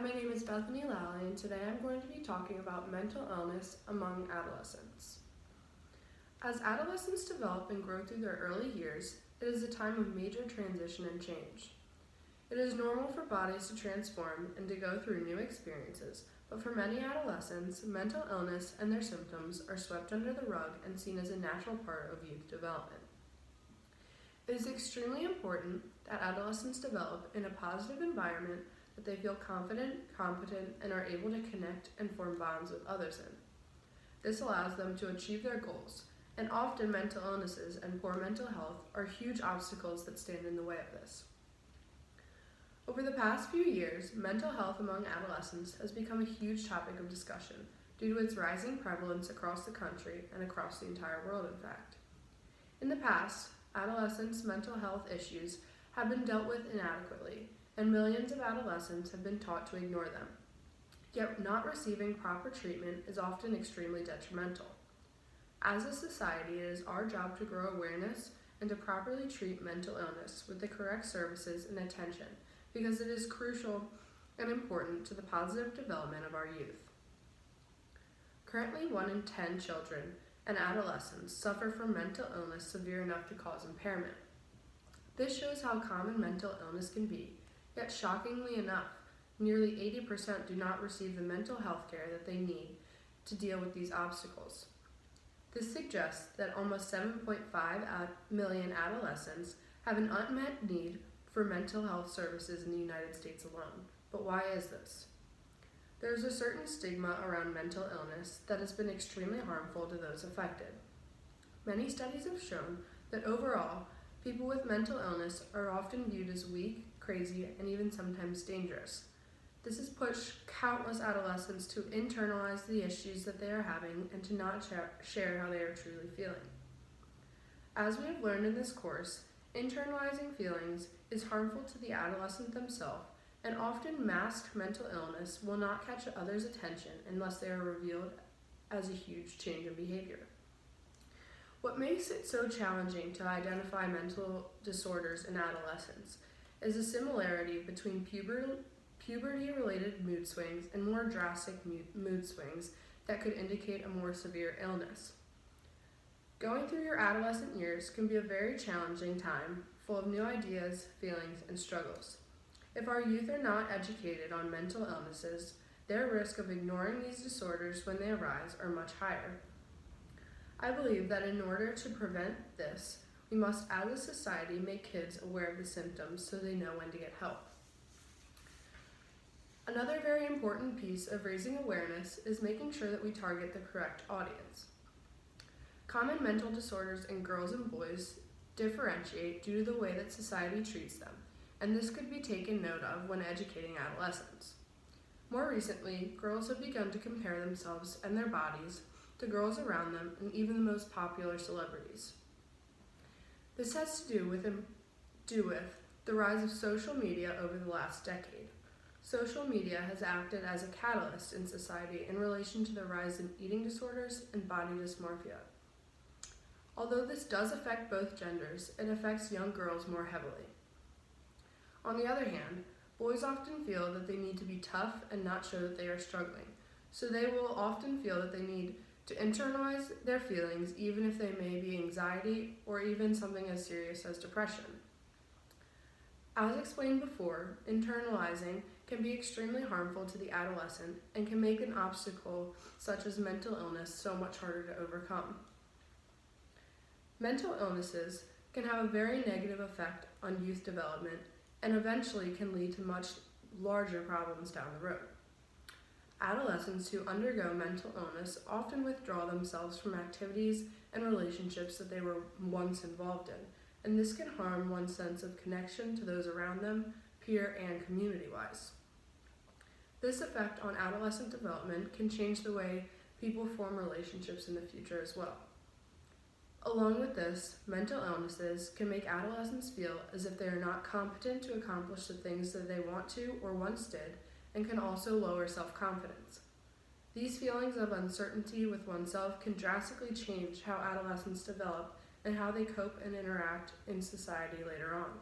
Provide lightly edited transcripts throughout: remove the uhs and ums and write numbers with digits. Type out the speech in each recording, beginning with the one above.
my name is Bethany Lally, and today I'm going to be talking about mental illness among adolescents. As adolescents develop and grow through their early years, it is a time of major transition and change. It is normal for bodies to transform and to go through new experiences, but for many adolescents, mental illness and their symptoms are swept under the rug and seen as a natural part of youth development. It is extremely important that adolescents develop in a positive environment that they feel confident, competent, and are able to connect and form bonds with others in. This allows them to achieve their goals, and often mental illnesses and poor mental health are huge obstacles that stand in the way of this. Over the past few years, mental health among adolescents has become a huge topic of discussion due to its rising prevalence across the country and across the entire world, in fact. In the past, adolescents' mental health issues have been dealt with inadequately, and millions of adolescents have been taught to ignore them. Yet not receiving proper treatment is often extremely detrimental. As a society, it is our job to grow awareness and to properly treat mental illness with the correct services and attention, because it is crucial and important to the positive development of our youth. Currently, 1 in 10 children and adolescents suffer from mental illness severe enough to cause impairment. This shows how common mental illness can be, yet shockingly enough, nearly 80% do not receive the mental health care that they need to deal with these obstacles. This suggests that almost 7.5 million adolescents have an unmet need for mental health services in the United States alone. But why is this? There is a certain stigma around mental illness that has been extremely harmful to those affected. Many studies have shown that overall, people with mental illness are often viewed as weak, crazy, and even sometimes dangerous. This has pushed countless adolescents to internalize the issues that they are having and to not share how they are truly feeling. As we have learned in this course, internalizing feelings is harmful to the adolescent themselves, and often masked mental illness will not catch others' attention unless they are revealed as a huge change in behavior. What makes it so challenging to identify mental disorders in adolescence is a similarity between puberty-related mood swings and more drastic mood swings that could indicate a more severe illness. Going through your adolescent years can be a very challenging time, full of new ideas, feelings, and struggles. If our youth are not educated on mental illnesses, their risk of ignoring these disorders when they arise are much higher. I believe that in order to prevent this, we must as a society make kids aware of the symptoms so they know when to get help. Another very important piece of raising awareness is making sure that we target the correct audience. Common mental disorders in girls and boys differentiate due to the way that society treats them, and this could be taken note of when educating adolescents. More recently, girls have begun to compare themselves and their bodies to girls around them and even the most popular celebrities. This has to do with the rise of social media over the last decade. Social media has acted as a catalyst in society in relation to the rise in eating disorders and body dysmorphia. Although this does affect both genders, it affects young girls more heavily. On the other hand, boys often feel that they need to be tough and not show that they are struggling, so they will often feel that they need to internalize their feelings even if they may be anxiety or even something as serious as depression. As explained before, internalizing can be extremely harmful to the adolescent and can make an obstacle such as mental illness so much harder to overcome. Mental illnesses can have a very negative effect on youth development and eventually can lead to much larger problems down the road. Adolescents who undergo mental illness often withdraw themselves from activities and relationships that they were once involved in, and this can harm one's sense of connection to those around them, peer and community-wise. This effect on adolescent development can change the way people form relationships in the future as well. Along with this, mental illnesses can make adolescents feel as if they are not competent to accomplish the things that they want to or once did, and can also lower self-confidence. These feelings of uncertainty with oneself can drastically change how adolescents develop and how they cope and interact in society later on.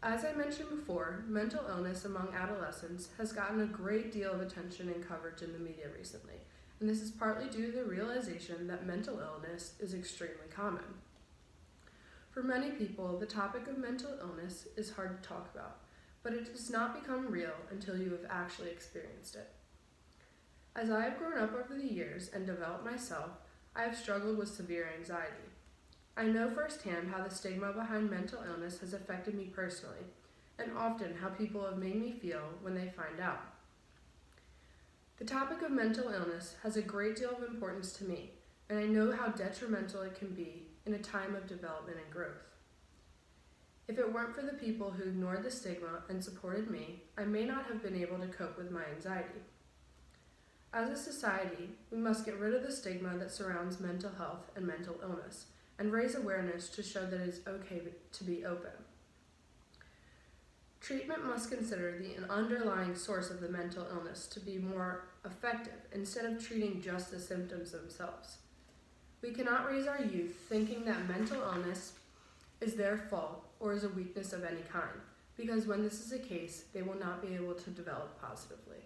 As I mentioned before, mental illness among adolescents has gotten a great deal of attention and coverage in the media recently, and this is partly due to the realization that mental illness is extremely common. For many people, the topic of mental illness is hard to talk about, but it does not become real until you have actually experienced it. As I have grown up over the years and developed myself, I have struggled with severe anxiety. I know firsthand how the stigma behind mental illness has affected me personally, and often how people have made me feel when they find out. The topic of mental illness has a great deal of importance to me, and I know how detrimental it can be in a time of development and growth. If it weren't for the people who ignored the stigma and supported me, I may not have been able to cope with my anxiety. As a society, we must get rid of the stigma that surrounds mental health and mental illness, and raise awareness to show that it is okay to be open. Treatment must consider the underlying source of the mental illness to be more effective instead of treating just the symptoms themselves. We cannot raise our youth thinking that mental illness is their fault or is a weakness of any kind, because when this is the case, they will not be able to develop positively.